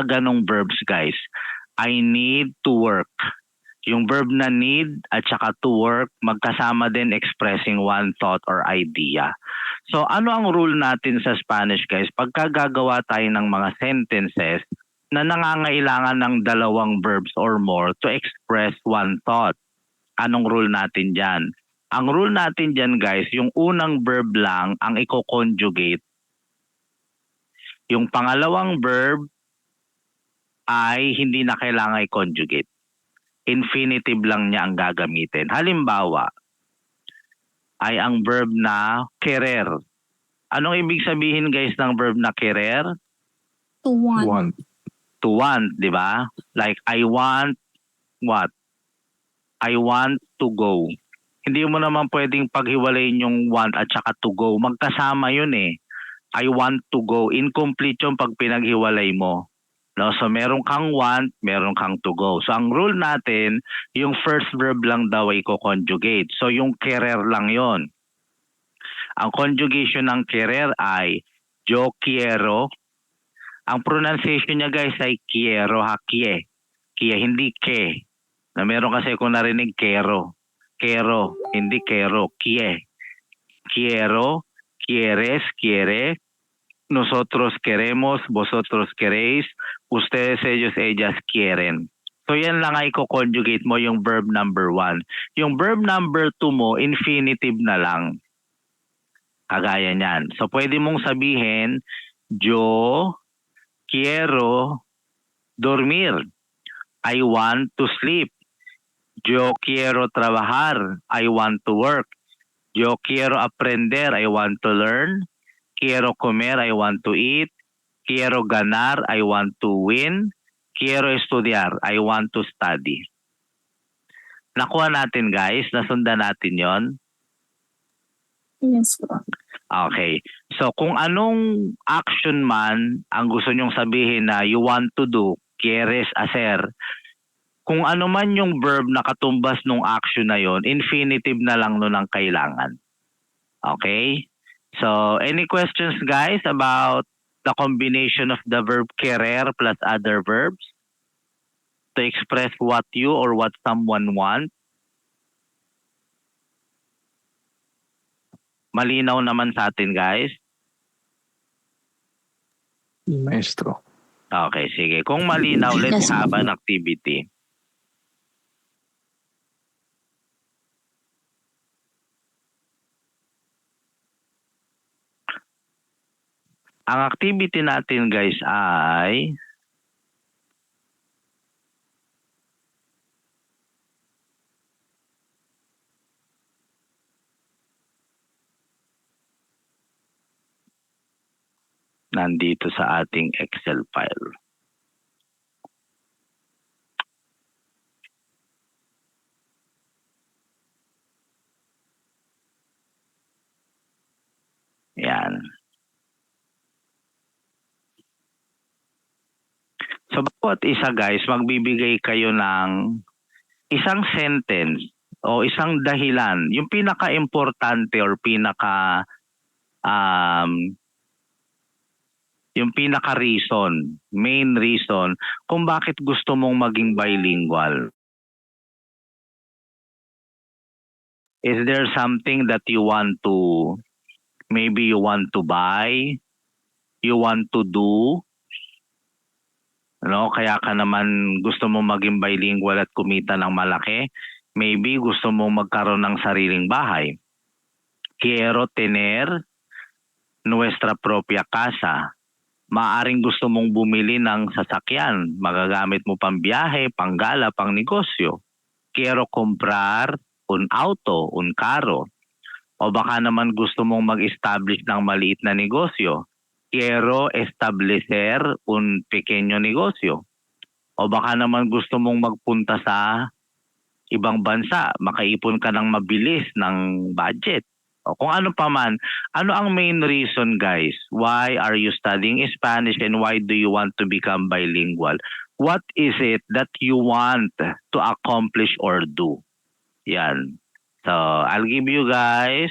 ganong verbs guys. I need to work. Yung verb na need at saka to work, magkasama din expressing one thought or idea. So ano ang rule natin sa Spanish guys? Pagka gagawa tayo ng mga sentences na nangangailangan ng dalawang verbs or more to express one thought. Anong rule natin dyan? Ang rule natin dyan guys, yung unang verb lang ang i-conjugate. Yung pangalawang verb ay hindi na kailangan i-conjugate. Infinitive lang niya ang gagamitin. Halimbawa, ay ang verb na querer. Anong ibig sabihin guys ng verb na querer? To want. Want. To want, di ba? Like, I want what? I want to go. Hindi mo naman pwedeng paghiwalayin yung want at saka to go. Magkasama yun eh. I want to go. Incomplete yung pag pinaghiwalay mo. No? So meron kang want, meron kang to go. So ang rule natin, yung first verb lang daw ay conjugate. So yung querer lang yon. Ang conjugation ng querer ay yo quiero. Ang pronunciation niya guys ay quiero ha, kie. Kie, hindi ke. Na meron kasi kung narinig quero. Quero, hindi quero, kie. Quiero, quieres, quiere. Nosotros queremos, vosotros queréis, ustedes, ellos, ellas quieren. So yan lang ay conjugate mo yung verb number 1. Yung verb number 2 mo, infinitive na lang. Kagaya niyan. So pwede mong sabihin, yo quiero dormir. I want to sleep. Yo quiero trabajar. I want to work. Yo quiero aprender. I want to learn. Quiero comer, I want to eat. Quiero ganar, I want to win. Quiero estudiar, I want to study. Nakuha natin guys, nasundan natin yon. Yes po. Okay. So kung anong action man ang gusto nyong sabihin na you want to do, quieres hacer, kung ano man yung verb na katumbas nung action na yon, infinitive na lang nun ang kailangan. Okay? So, any questions guys about the combination of the verb querer plus other verbs to express what you or what someone want? Malinaw naman sa atin guys. Maestro. Okay, sige. Kung malinaw, let's Yes, have ma'am. an activity. Ang activity natin guys ay nandito sa ating Excel file. Yan. So bawat isa guys, magbibigay kayo ng isang sentence o isang dahilan, yung pinaka-importante or yung pinaka-reason, main reason kung bakit gusto mong maging bilingual. Is there something that you want to, maybe you want to buy, you want to do, no? Kaya ka naman gusto mo maging bilingual at kumita ng malaki. Maybe gusto mo magkaroon ng sariling bahay. Quiero tener nuestra propia casa. Maaring gusto mong bumili ng sasakyan. Magagamit mo pang biyahe, panggala, pang negosyo. Quiero comprar un auto, un carro. O baka naman gusto mong mag-establish ng maliit na negosyo. Quiero establecer un pequeño negosyo. O baka naman gusto mong magpunta sa ibang bansa, makaipon ka ng mabilis ng budget. O kung ano pa man, ano ang main reason guys? Why are you studying Spanish and why do you want to become bilingual? What is it that you want to accomplish or do? Yan. So, I'll give you guys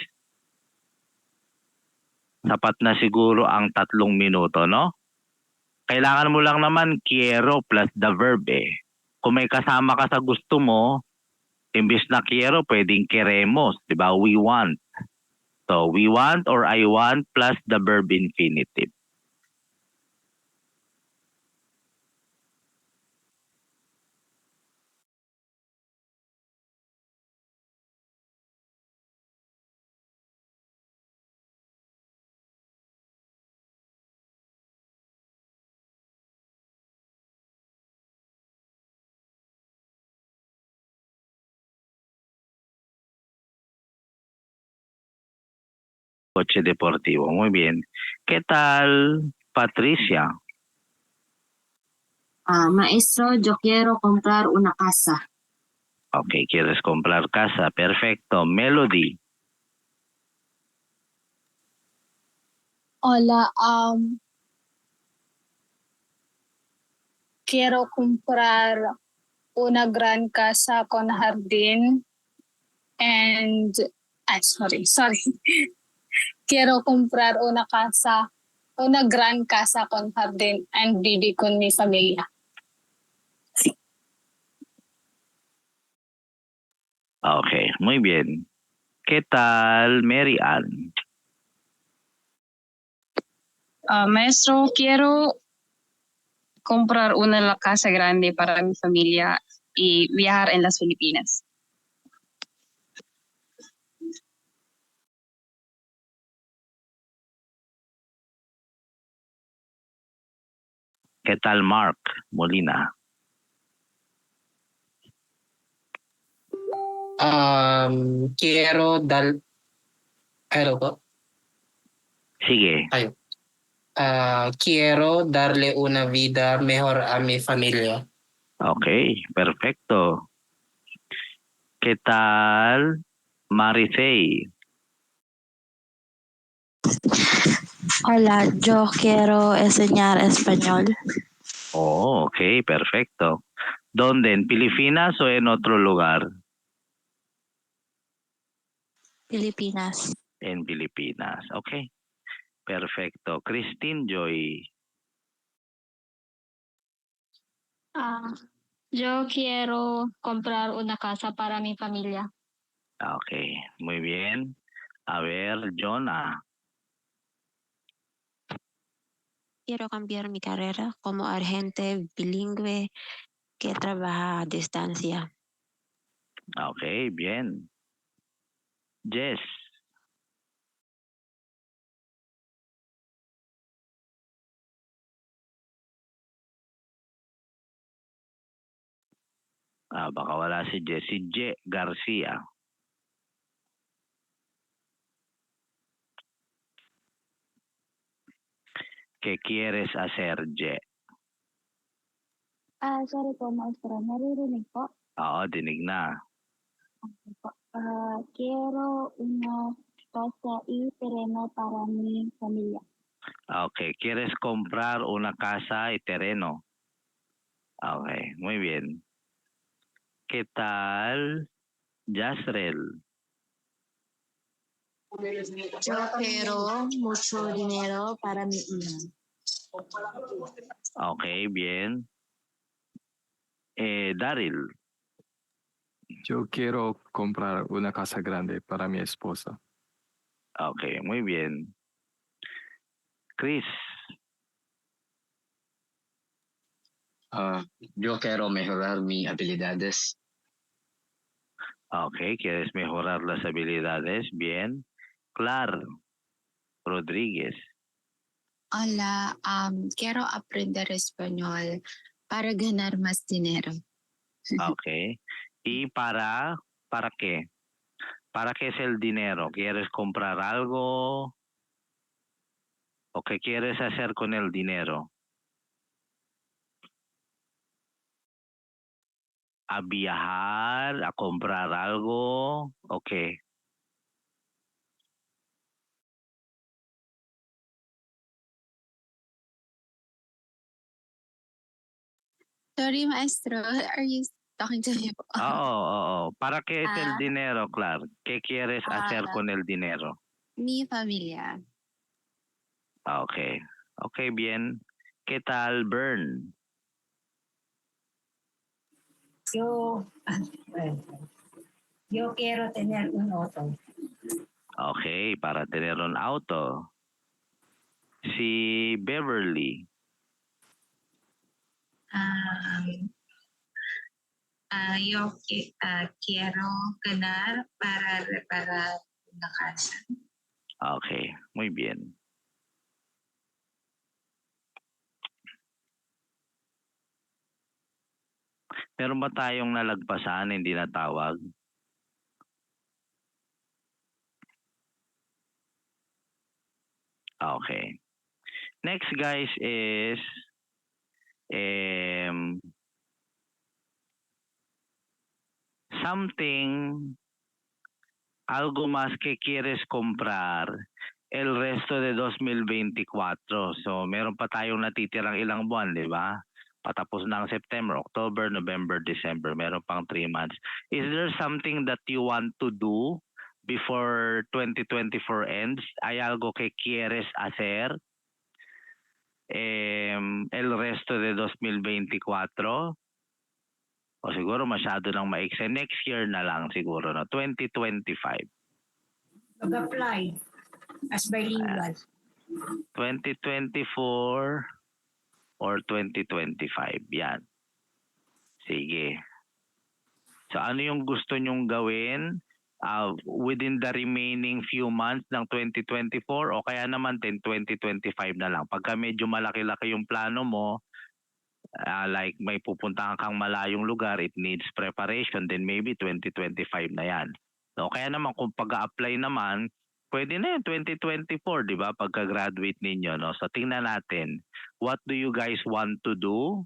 sapat na siguro ang 3 minuto, no? Kailangan mo lang naman quiero plus the verb eh. Kung may kasama ka sa gusto mo, imbis na quiero, pwedeng queremos, di ba? We want. So, we want or I want plus the verb infinitive. Coche deportivo. Muy bien. ¿Qué tal, Patricia? Maestro, yo quiero comprar una casa. Okay, ¿quieres comprar casa? Perfecto. Melody. Hola, quiero comprar una gran casa con jardín and sorry. Quiero comprar una gran casa con jardín and vivir con mi familia. Okay, muy bien. ¿Qué tal, Mary Ann? Maestro, quiero comprar una casa grande para mi familia y viajar en las Filipinas. ¿Qué tal, Mark Molina? Quiero dar... Hello po. Sigue. Quiero darle una vida mejor a mi familia. Okay, perfecto. ¿Qué tal, Maricey? Hola, yo quiero enseñar español. Oh, ok, perfecto. ¿Dónde? ¿En Filipinas o en otro lugar? Filipinas. En Filipinas, ok. Perfecto. Christine Joy. Yo quiero comprar una casa para mi familia. Ok, muy bien. A ver, Jonah. Quiero cambiar mi carrera como agente bilingüe que trabaja a distancia. Ok, bien. Jess. Baka wala si Jess. Si J. Garcia. ¿Qué quieres hacer, J? Sorry po, maestro. Naririnig po. Oo, dinig na. Quiero una casa y terreno para mi familia. Ok, ¿quieres comprar una casa y terreno? Ok, muy bien. ¿Qué tal, Yasrel? Yo quiero mucho dinero para mi hija. Ok, bien. Daryl. Yo quiero comprar una casa grande para mi esposa. Ok, muy bien. Chris. Yo quiero mejorar mis habilidades. Ok, ¿quieres mejorar las habilidades? Bien. Clar Rodríguez. Hola, quiero aprender español para ganar más dinero. Ok. ¿Y para qué? ¿Para qué es el dinero? ¿Quieres comprar algo? ¿O qué quieres hacer con el dinero? ¿A viajar? ¿A comprar algo? ¿O qué? Sorry, maestro. Are you talking to me? Oo. ¿Para qué es el Ah. dinero, Clar? ¿Qué quieres hacer con el dinero? Mi familia. Ok. Ok, bien. ¿Qué tal, Bern? Yo, yo quiero tener un auto. Okay, para tener un auto. Si Beverly. Yo quiero ganar para reparar una casa. Okay, muy bien. Meron ba tayong nalagpasan, hindi natawag? Okay. Next, guys, is something, algo más que quieres comprar el resto de 2024. So, meron pa tayong natitirang ilang buwan, di ba? Patapos na ang September, October, November, December. Meron pang 3 months. Is there something that you want to do before 2024 ends? Hay algo que quieres hacer el resto de 2024? O siguro masyado nang maiksi. Next year na lang siguro, no? 2025. Mag-apply as bilingual. 2024 or 2025. Yan. Sige. So ano yung gusto nyong gawin within the remaining few months ng 2024 o kaya naman 2025 na lang? Pagka medyo malaki-laki yung plano mo, like may pupuntahan kang malayong lugar, it needs preparation, then maybe 2025 na yan. So, kaya naman kung pag-a-apply naman, pwede na yun 2024, di ba? Pagka-graduate ninyo. No? So tingnan natin, what do you guys want to do?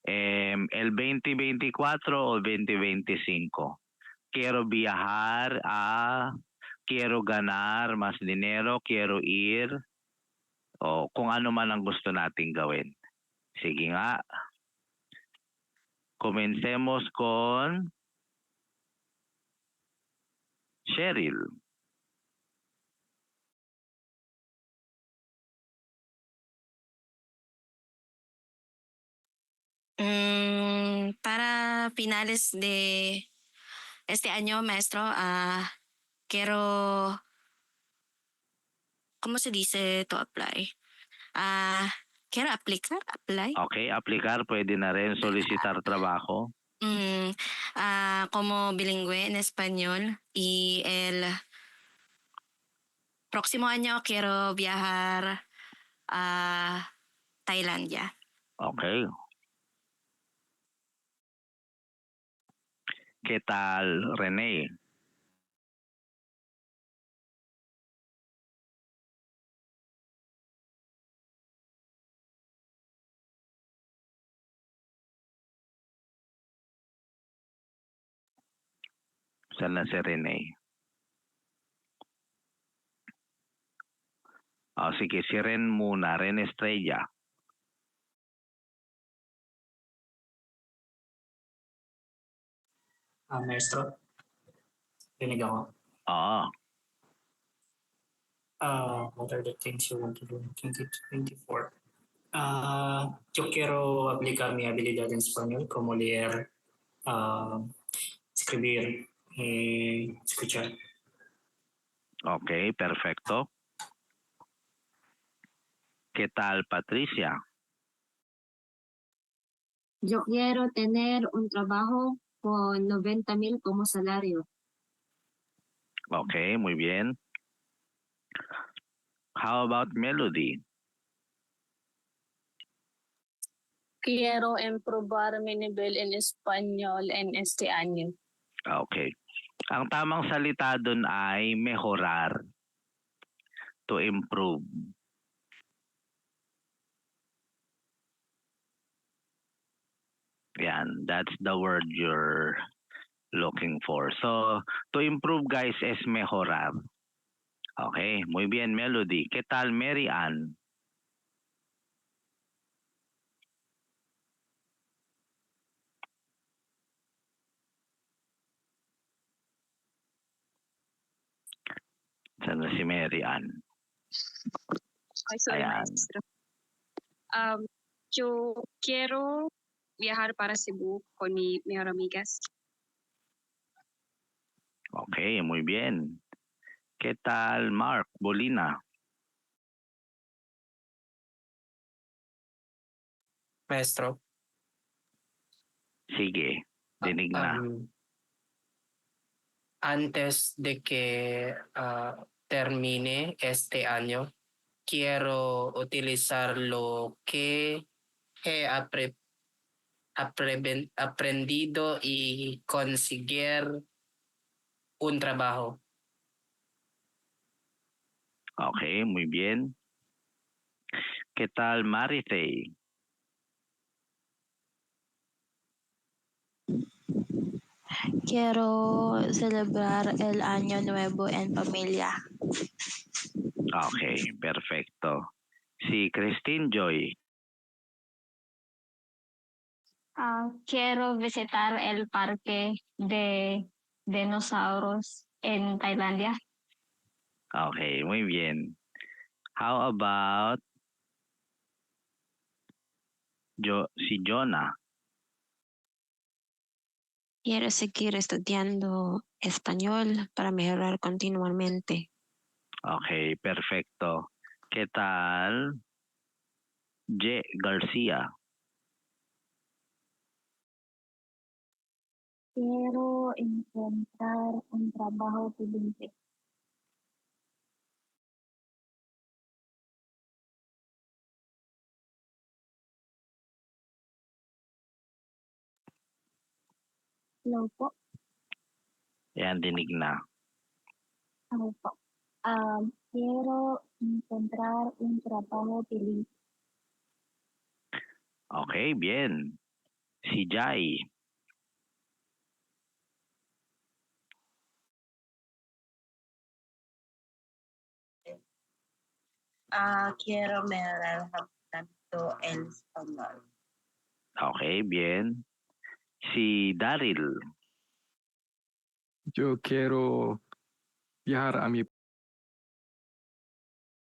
El 2024 o 2025? Quiero viajar, quiero ganar más dinero, quiero ir, o kung ano man ang gusto nating gawin. Sige nga. Comencemos con Cheryl. Para finales de este año, maestro, quiero, ¿cómo se dice to apply? Quiero apply. Okay, aplicar, pwede na rin. Solicitar trabajo. Como bilingüe en español y el próximo año quiero viajar a Tailandia. Okay. ¿Qué tal, René? Saan na si René? Sige, si Ren muna. Ren Estrella. Maestro, rinig ako. Oo. What are the things you want to do in 2024? Yo quiero aplicar mi habilidad en español como leer, escribir y escuchar. Okay, perfecto. ¿Qué tal, Patricia? Yo quiero tener un trabajo con 90,000 como salario. Okay, muy bien. How about Melody? Quiero improbar mi nivel en español en este año. Okay. Ang tamang salita dun ay mejorar. To improve. Yan, that's the word you're looking for. So, to improve, guys, es mejorar. Okay, muy bien, Melody. ¿Qué tal, Mary Ann? Saan na si Mary Ann? Ay, sorry, Ayan. maestro. Yo quiero viajar para Cebu con mi mejor amigas. Okay, muy bien. ¿Qué tal, Mark Bolina? Maestro, Sige, dinig na. Antes de que termine este año, quiero utilizar lo que he aprendido y conseguir un trabajo. Okay, muy bien. ¿Qué tal, Marithey? Quiero celebrar el Año Nuevo en familia. Okay, perfecto. Si Christine Joy. Quiero visitar el parque de dinosaurios en Tailandia. Okay, muy bien. How about si Jonah? Quiero seguir estudiando español para mejorar continuamente. Okay, perfecto. ¿Qué tal, J. Garcia? Quiero encontrar un trabajo bilingüe. Hello po. Yan, dinig na. Ano po? Quiero encontrar un trabajo bilingüe. Okay, bien. Si Jai. Quiero mejorar tanto el español. Okay, bien. Si Daryl. Yo quiero viajar a mi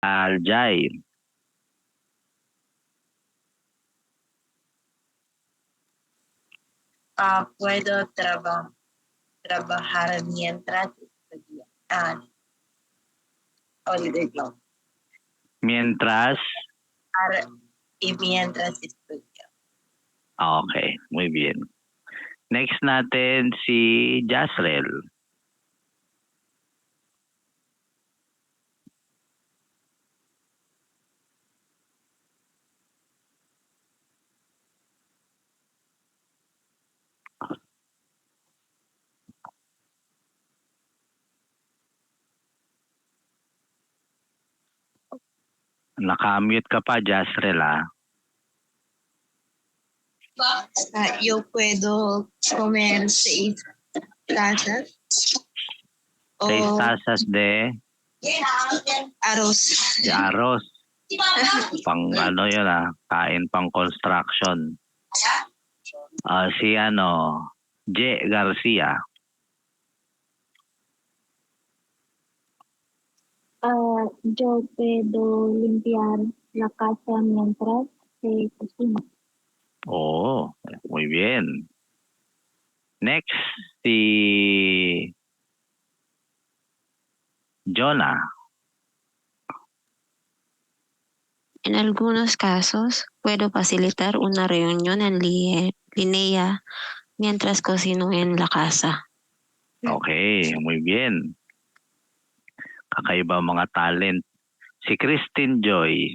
Aljay. Puedo trabajar mientras estudio. Olvídalo. Mientras. Y mientras estudio. Okay, muy bien. Next natin si Jasrel. Naka-mute ka pa, Jasrel, ah. Yo puedo comer 6 tazas. 6 tazas de Arroz. arroz. Pang ano yun, ah. Kain pang construction. Si J. Garcia. Yo puedo limpiar la casa mientras se cocina. Oh, muy bien. Next, si Jonah. En algunos casos, puedo facilitar una reunión en línea mientras cocino en la casa. Okay, muy bien. Kakaiba mga talent. Si Christine Joy.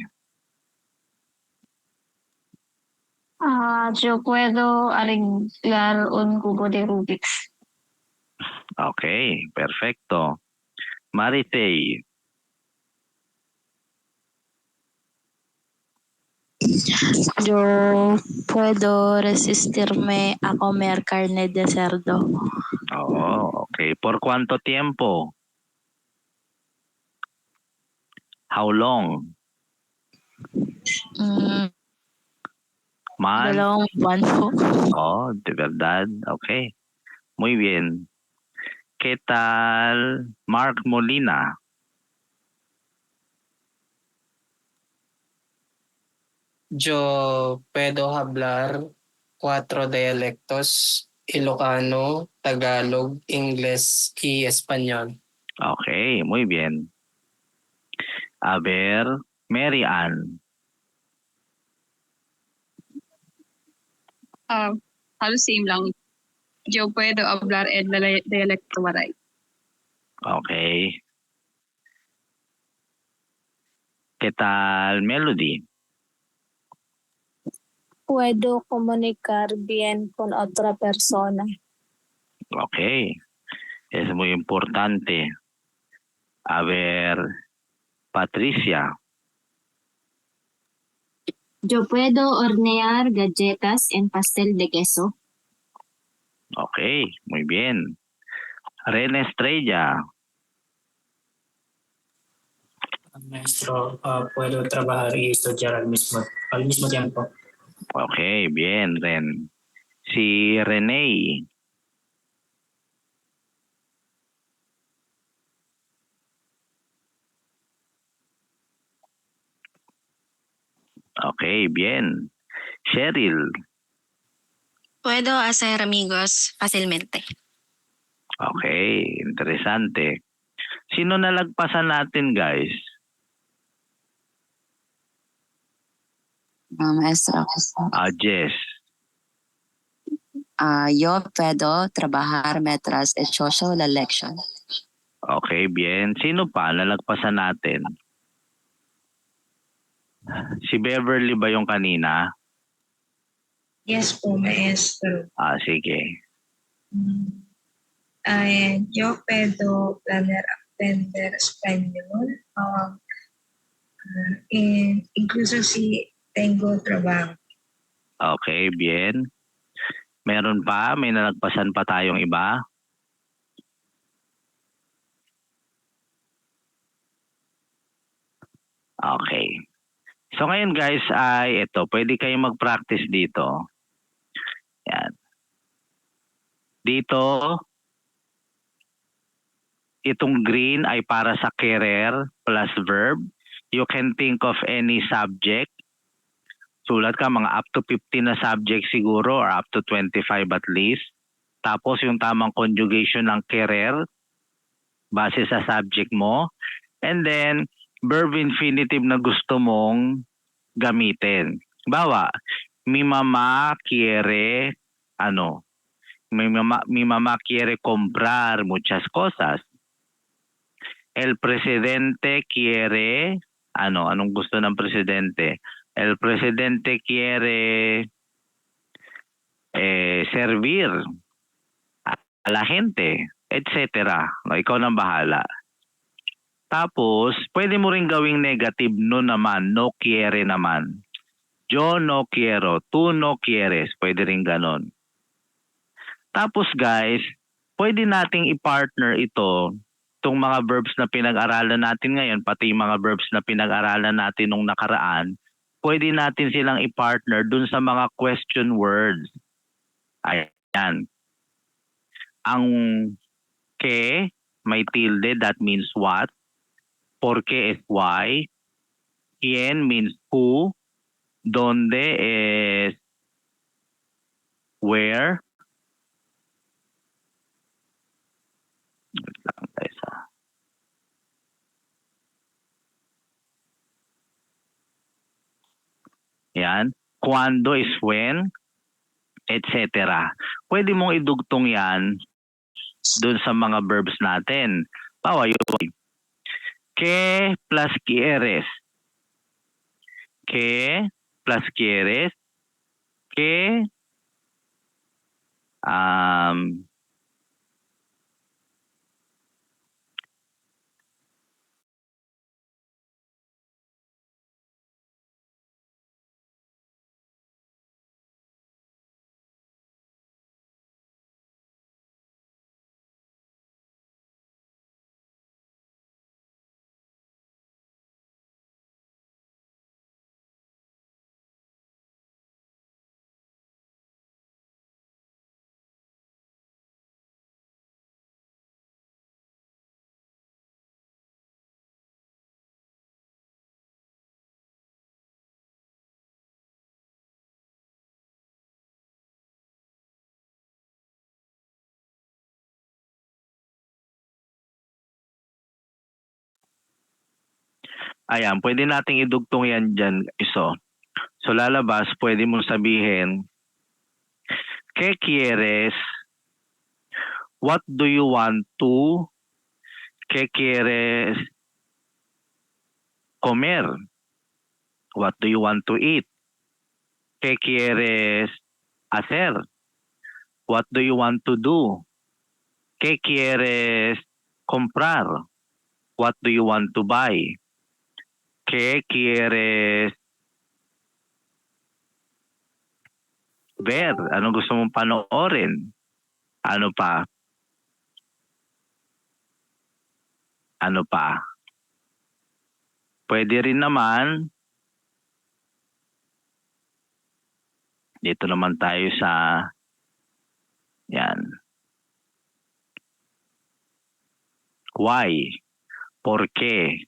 Yo puedo arreglar un cubo de Rubik's. Okay, perfecto. Marithey. Yo puedo resistirme a comer carne de cerdo. Oh, okay. ¿Por cuánto tiempo? How long? Man? 2 buwan po. Oh, de verdad. Okay. Muy bien. ¿Qué tal Mark Molina? Yo puedo hablar 4 dialectos: Ilocano, Tagalog, Ingles y Español. Okay, muy bien. A ver, Mary Ann. Halos same lang. Yo puedo hablar el dialecto Waray. Okay. ¿Qué tal, Melody? Puedo comunicar bien con otra persona. Okay. Es muy importante. A ver, Patricia. Yo puedo hornear galletas en pastel de queso. Okay, muy bien. Rene Estrella. Maestro, puedo trabajar y estudiar al mismo tiempo. Okay, bien, Ren. Si Renee. Okay, bien. Cheryl. Puedo hacer amigos fácilmente. Okay, interesante. Sino nalagpasan natin, guys? Maestro, Jess. yo puedo trabajar mientras escucho la lección. Okay, bien. Sino pa nalagpasan natin? Si Beverly ba yung kanina? Yes po, maestro. Sige. Yo puedo planear aprender español. Incluso si tengo trabajo. Okay, bien. Meron pa? May nalagpasan pa tayong iba? Okay. So ngayon guys ay ito, pwede kayong mag-practice dito. Yan. Dito, itong green ay para sa career plus verb. You can think of any subject. Sulat ka mga up to 15 na subject siguro or up to 25 at least. Tapos yung tamang conjugation ng career base sa subject mo. And then, verb infinitive na gusto mong gamitin. Bawa, mi mama quiere, mi mama quiere comprar muchas cosas. El presidente quiere, anong gusto ng presidente? El presidente quiere servir a la gente, etc. No, ikaw nang bahala. Tapos, pwede mo rin gawing negative no naman, no quiere naman. Yo no quiero, tú no quieres, pwede rin ganon. Tapos guys, pwede nating i-partner itong mga verbs na pinag-aralan natin ngayon, pati yung mga verbs na pinag-aralan natin nung nakaraan, pwede natin silang i-partner dun sa mga question words. Ayan. Ang que, may tilde, that means what. Porque is why. Quién means who. Donde is where. Wait lang guys ha. Yan. Cuando is when, etc. Pwede mong idugtong yan dun sa mga verbs natin. Bawa yun. Que plus quieres. Que plus quieres. Que Ayan, pwede nating idugtong yan dyan. So lalabas, pwede mong sabihin, ¿qué quieres? What do you want to? ¿Qué quieres comer? What do you want to eat? ¿Qué quieres hacer? What do you want to do? ¿Qué quieres comprar? What do you want to buy? ¿Qué quieres ver? Ano gusto mong panoorin? Ano pa? Ano pa? Pwede rin naman, dito naman tayo sa, yan. Why? ¿Por qué?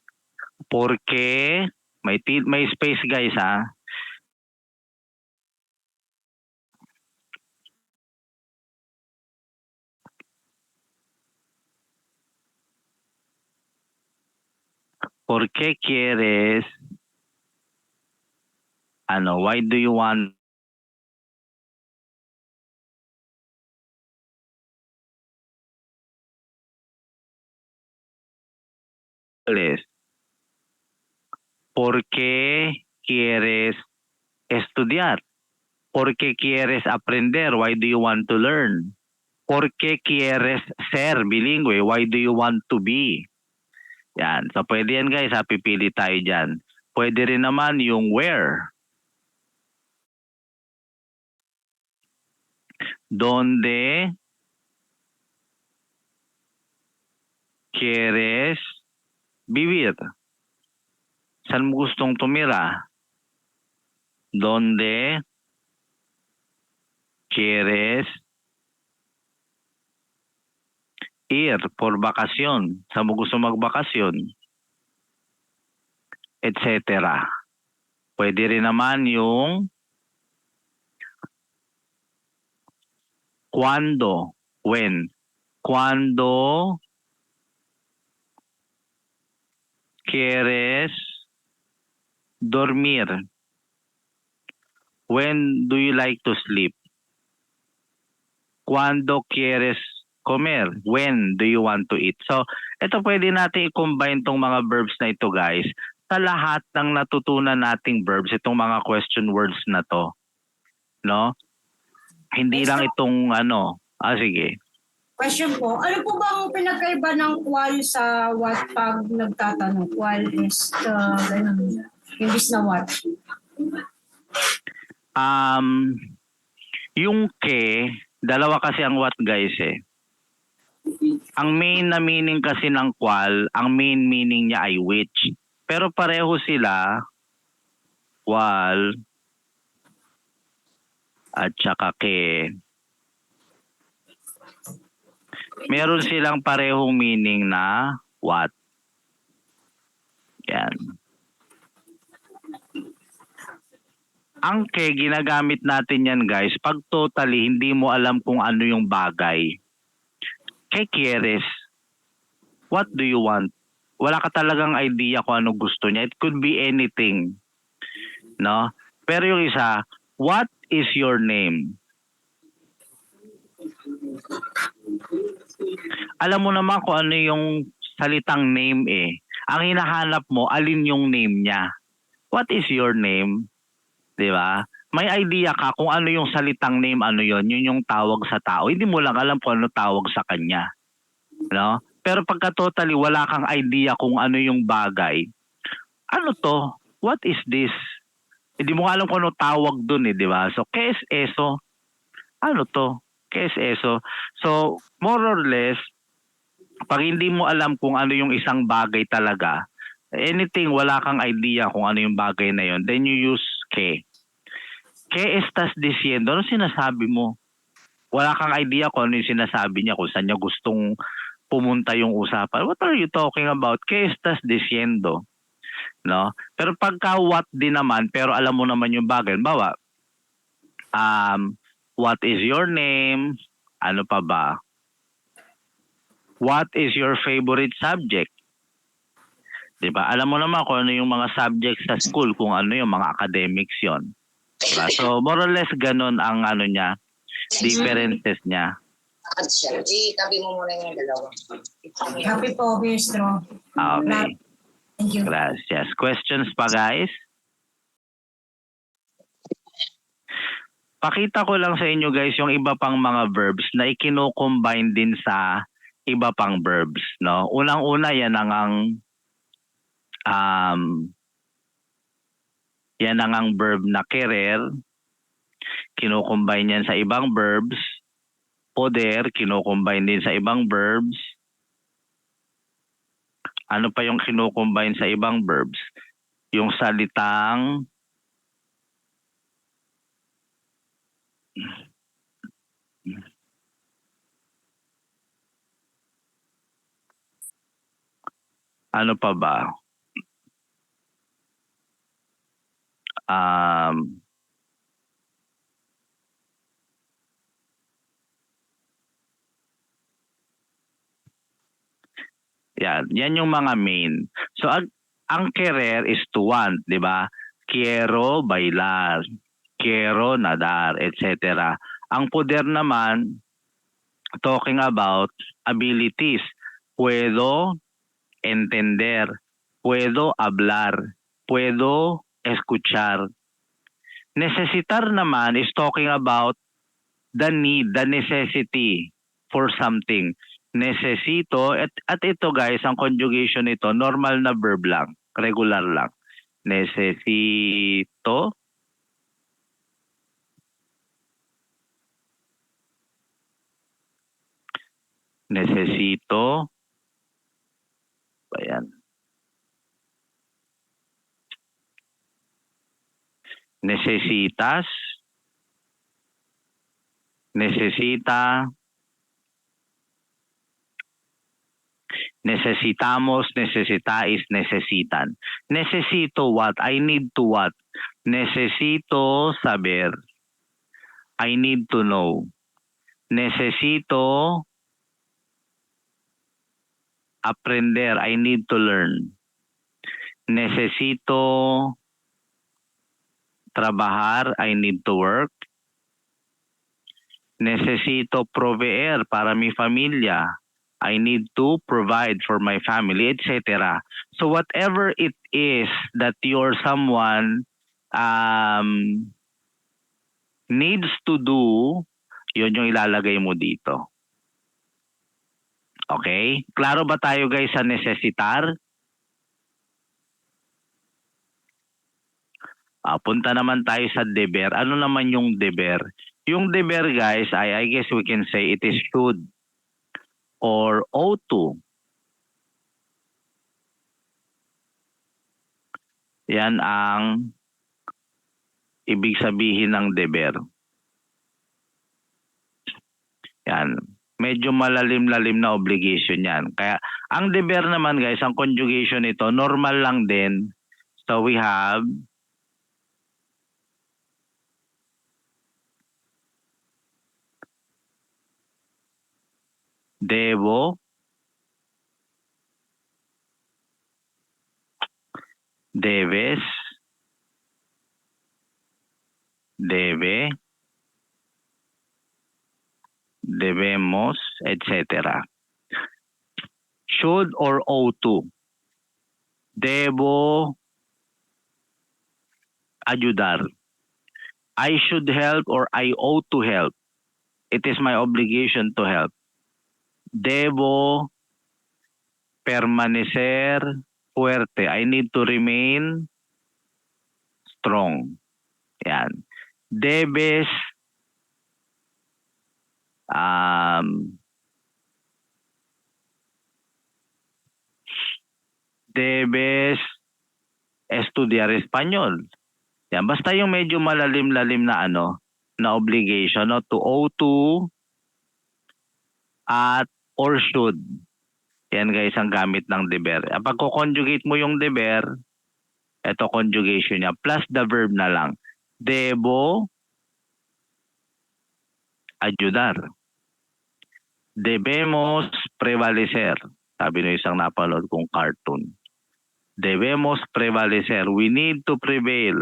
¿Por qué? May space guys ha. ¿Por qué quieres? Why do you want? ¿Por qué quieres estudiar? ¿Por qué quieres aprender? Why do you want to learn? ¿Por qué quieres ser bilingüe? Why do you want to be? Yan. So pwede yan guys, pipili tayo dyan. Pwede rin naman yung where. ¿Dónde quieres vivir? Saan mo gustong tumira? ¿Dónde quieres ir por vacación? Saan mo gusto magbakasyon? Etcetera. Pwede rin naman yung cuando, when. Cuando quieres dormir? When do you like to sleep? Cuando quieres comer? When do you want to eat? So, ito pwede natin i-combine tong mga verbs na ito guys sa lahat ng natutunan nating verbs, itong mga question words na to. No? Hindi lang itong sige. Question po, ano po bang pinagkaiba ng qual sa what pag nagtatanong? Qual is imbis na what? Yung ke, dalawa kasi ang what guys eh. Ang main na meaning kasi ng qual, ang main meaning niya ay which. Pero pareho sila, qual at saka ke. Meron silang parehong meaning na what. Yan. Ang ke, ginagamit natin yan guys, pag totally hindi mo alam kung ano yung bagay. ¿Qué quieres? What do you want? Wala ka talagang idea kung ano gusto niya. It could be anything. No? Pero yung isa, what is your name? Alam mo naman kung ano yung salitang name eh. Ang hinahanap mo, alin yung name niya. What is your name? Diba? May idea ka kung ano yung salitang name, ano yun yung tawag sa tao. Hindi mo lang alam kung ano tawag sa kanya. No? Pero pagka totally wala kang idea kung ano yung bagay, ano to? What is this? Hindi mo alam kung ano tawag dun eh, di ba? So, ¿qué es eso? Ano to? ¿Qué es eso? So, more or less, pag hindi mo alam kung ano yung isang bagay talaga, anything, wala kang idea kung ano yung bagay na yun, then you use ¿qué? ¿Qué estás diciendo? Ano sinasabi mo? Wala kang idea kung ano yung sinasabi niya, kung saan niya gustong pumunta yung usapan. What are you talking about? ¿Qué estás diciendo? No? Pero pagka what din naman, pero alam mo naman yung bagay. Bawa, what is your name? Ano pa ba? What is your favorite subject? 'Di ba? Alam mo naman kung ano yung mga subjects sa school, kung ano yung mga academics yon. Diba? So more or less ganun ang ano niya, differences niya. Itabi mo muna yung dalawa. Happy po, maestro. Okay. Thank you. Gracias. Questions pa, guys? Pakita ko lang sa inyo, guys, yung iba pang mga verbs na ikino-combine din sa iba pang verbs, no? Unang-una yan ang verb na querer, kino-combine yan sa ibang verbs. Poder, kino-combine din sa ibang verbs. Ano pa yung kino-combine sa ibang verbs? Yung salitang ano pa ba? Yan yung mga main. So ang querer is to want, 'di ba? Quiero bailar, quiero nadar, etc. Ang poder naman talking about abilities. Puedo entender, puedo hablar, puedo escuchar. Necesitar naman is talking about the need, the necessity for something. Necesito, at ito guys, ang conjugation nito, normal na verb lang, regular lang. Necesito, ayan. Necesitas, necesita, necesitamos, necesitais, necesitan. Necesito what? I need to what? Necesito saber. I need to know. Necesito aprender. I need to learn. Necesito trabajar. I need to work. Necesito proveer para mi familia. I need to provide for my family, etc. So whatever it is that your someone needs to do, yun yung ilalagay mo dito. Okay? Klaro ba tayo guys sa necesitar? Punta naman tayo sa deber. Ano naman yung deber? Yung deber guys, I guess we can say it is should or ought to. Yan ang ibig sabihin ng deber. Yan. Medyo malalim-lalim na obligation yan. Kaya ang deber naman guys, ang conjugation nito, normal lang din. So we have debo, debes, debe, debemos, etc. Should or ought to. Debo ayudar. I should help or I ought to help. It is my obligation to help. Debo permanecer fuerte. I need to remain strong. Yan. Debes debes estudiar Espanyol. Yan. Basta yung medyo malalim-lalim na na obligation, no? To owe to, at, or should. Yan guys ang gamit ng deber. Pag conjugate mo yung deber, ito conjugation niya, plus the verb na lang. Debo ayudar. Debemos prevalecer. Sabi ng isang napanood kong cartoon. Debemos prevalecer. We need to prevail.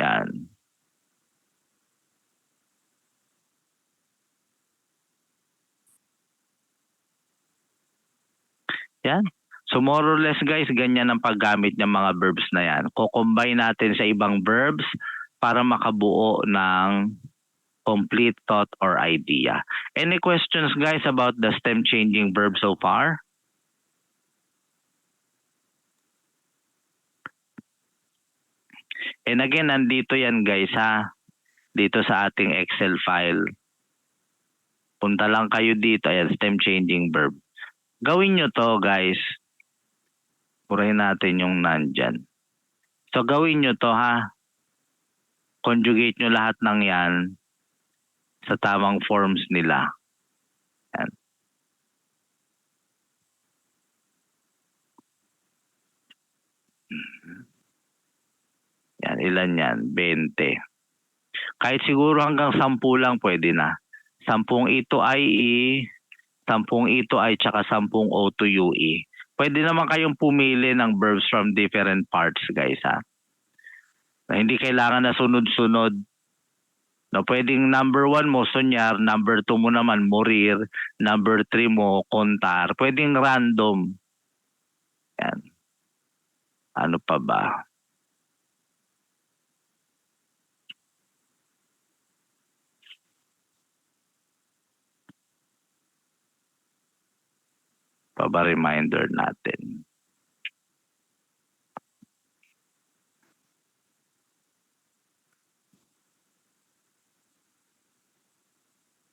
Yan. Yan. So more or less guys, ganyan ang paggamit ng mga verbs na yan. Ko-combine natin sa ibang verbs para makabuo ng complete thought or idea. Any questions guys about the stem changing verb so far? And again, nandito yan guys ha. Dito sa ating Excel file. Punta lang kayo dito. Ayan, stem changing verb. Gawin nyo to guys. Purahin natin yung nandyan. So gawin nyo to ha. Conjugate nyo lahat ng yan sa tamang forms nila. Yan. Yan, ilan yan? 20. Kahit siguro hanggang 10 lang pwede na. 10 ito ay I, 10 ito ay tsaka 10 O to UE. Pwede naman kayong pumili ng verbs from different parts guys ha. Na hindi kailangan na sunod-sunod. No, pwedeng number 1 mo sunyar, number 2 mo naman morir, number 3 mo kontar. Pwedeng random. Yan. Ano pa ba? Reminder natin.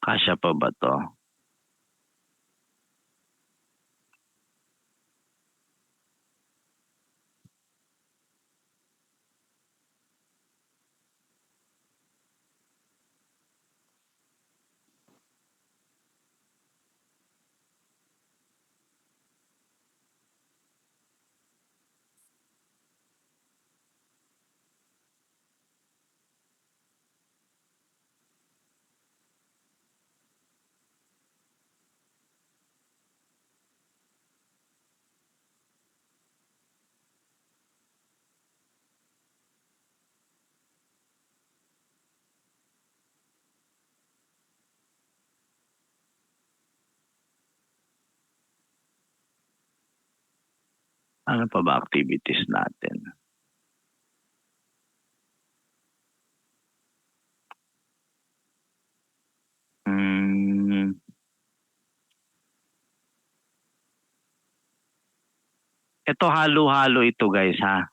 Kasya pa ba to? Ano pa ba activities natin? Ito halo-halo ito guys ha.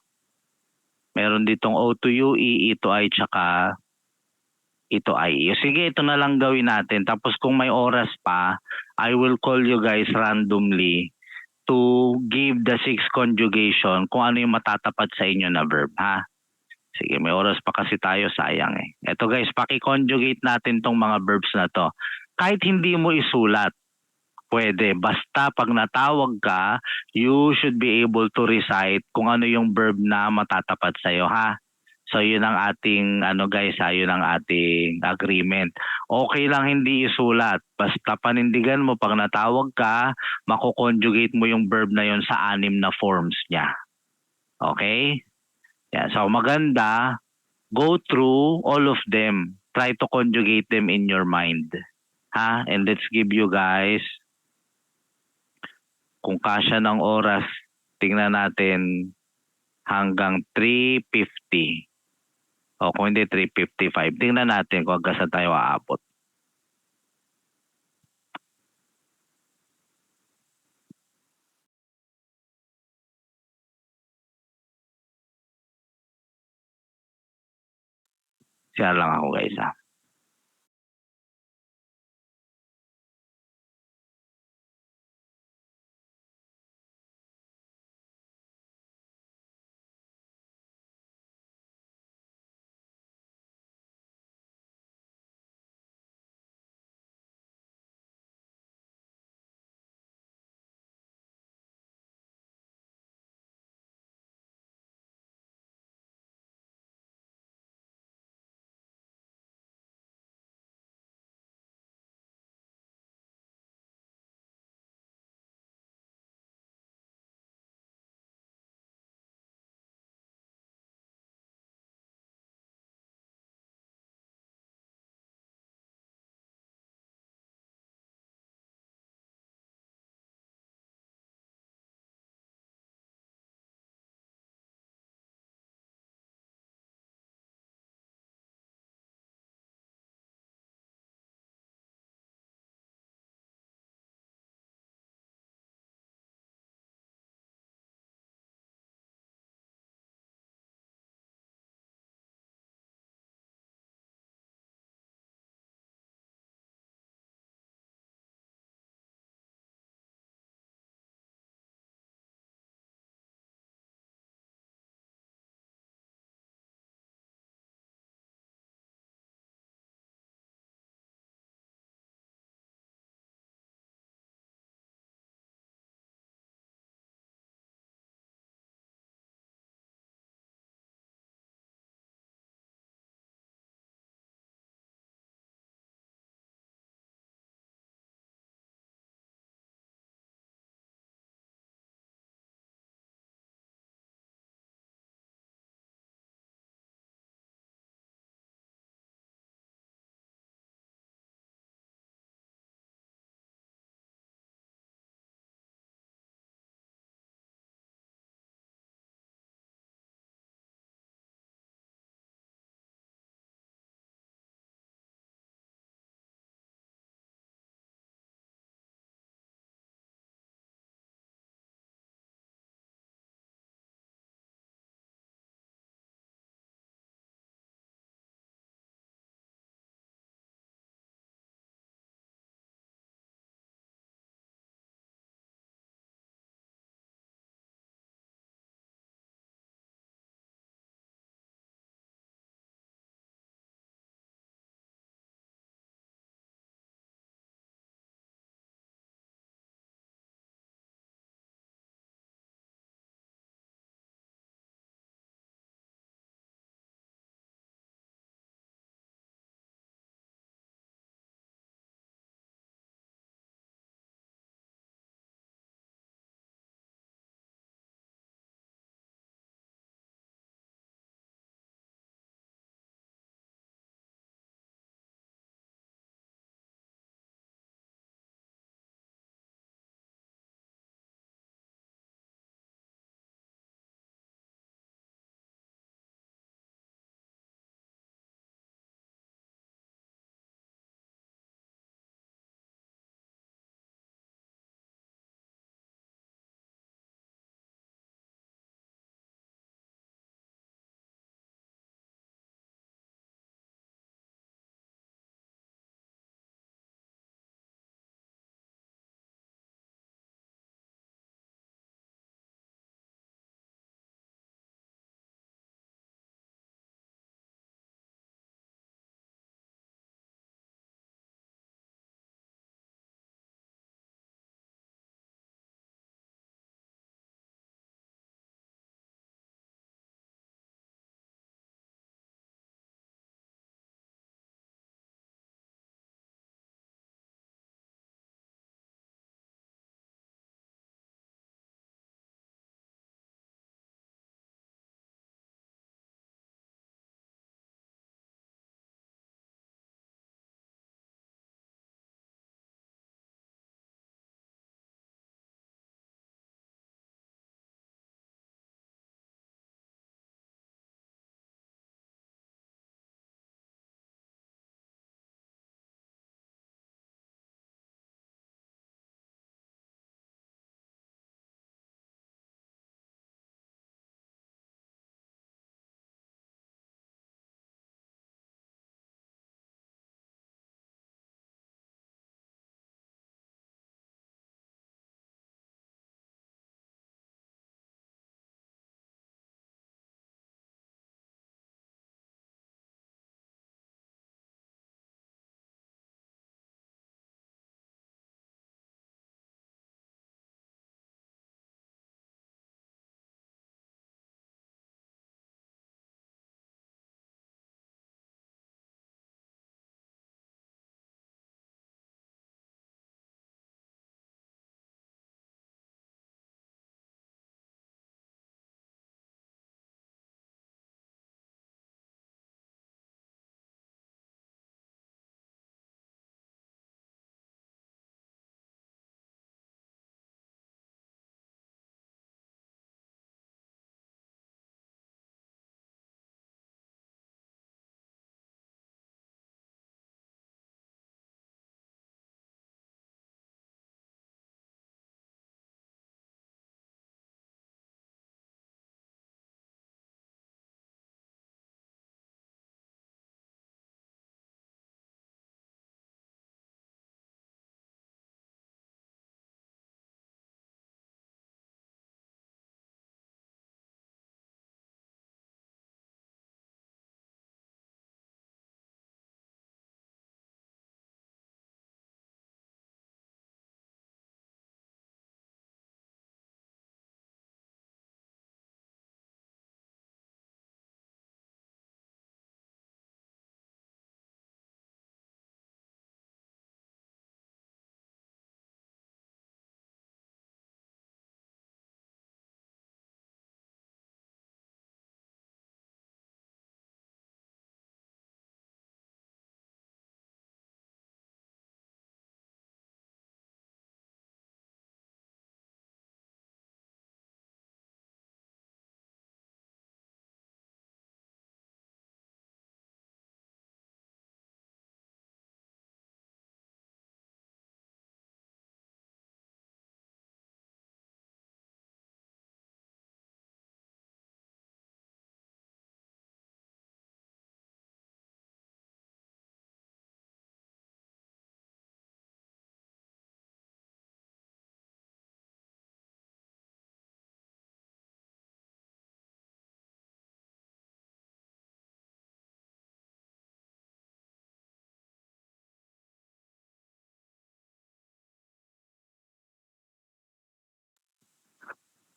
Meron ditong O to UE, ito ay tsaka ito ay. Sige, ito na lang gawin natin. Tapos kung may oras pa, I will call you guys randomly to give the 6 conjugation kung ano yung matatapat sa inyo na verb ha. Sige, may oras pa kasi tayo, sayang eh. Ito guys, paki-conjugate natin tong mga verbs na to. Kahit hindi mo isulat, pwede. Basta pag natawag ka, you should be able to recite kung ano yung verb na matatapat sa'yo ha. So yun ang ating guys, yun ang ating agreement. Okay lang hindi isulat. Basta panindigan mo pag natawag ka, mako-conjugate mo yung verb na yun sa 6 na forms niya. Okay? Yeah, so maganda, go through all of them. Try to conjugate them in your mind. Ha? And let's give you guys, kung kasya ng oras, tingnan natin hanggang 3:50. O kung hindi 3:55, tingnan natin kung hanggang saan tayo aabot. Siya lang ako guys ha.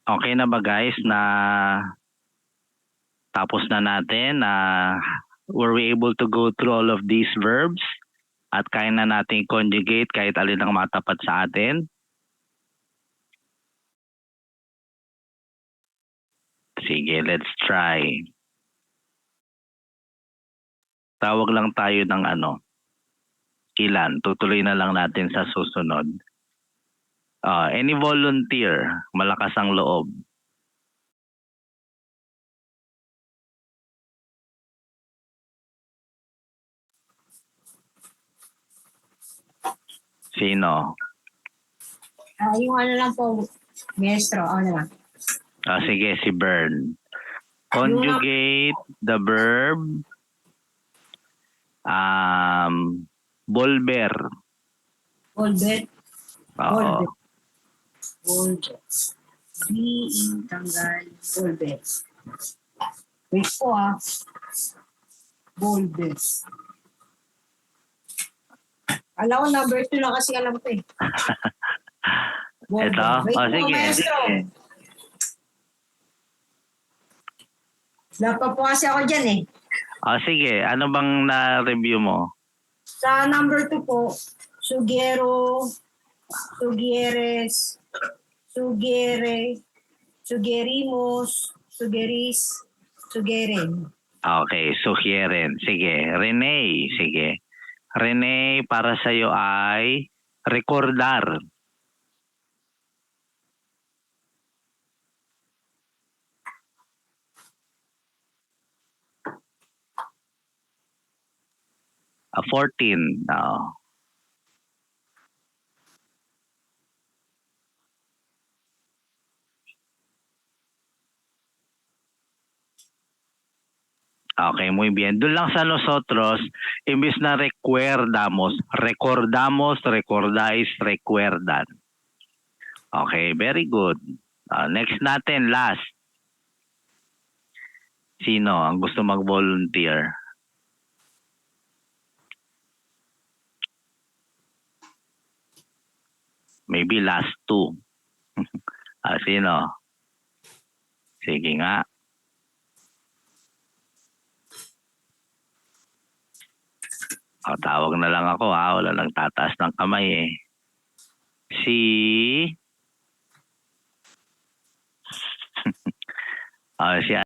Okay na ba guys na tapos na natin na were we able to go through all of these verbs at kaya na natin conjugate kahit alin ang matapat sa atin? Sige, let's try. Tawag lang tayo ng ilan. Tutuloy na lang natin sa susunod. Any volunteer, malakas ang loob. Sino? Yung lang po, maestro, lang. Sige, si Bern. Conjugate the verb volver. Volver. Oo. Volver. Tanggal. Volver. Wait po Volver. Alam ko, number 2 lang kasi alam ko eh. Ito? Wait po, Sige. maestro. Dapat po kasi ako dyan eh. Sige, ano bang na-review mo? Sa number 2 po, Sugiero, Sugieres, Sugiere, Sugerimos, Sugeris, Sugeren. Okay, sugieren. Sige, Rene. Sige. Rene, para sa'yo ay recordar. A 14. No. Okay, muy bien. Doon lang sa nosotros, imbis na recordamos, recordáis, recuerdan. Okay, very good. Next natin, last. Sino ang gusto mag-volunteer? Maybe last 2. Sino? Sige nga. Tawag na lang ako wala lang tataas ng kamay eh. Si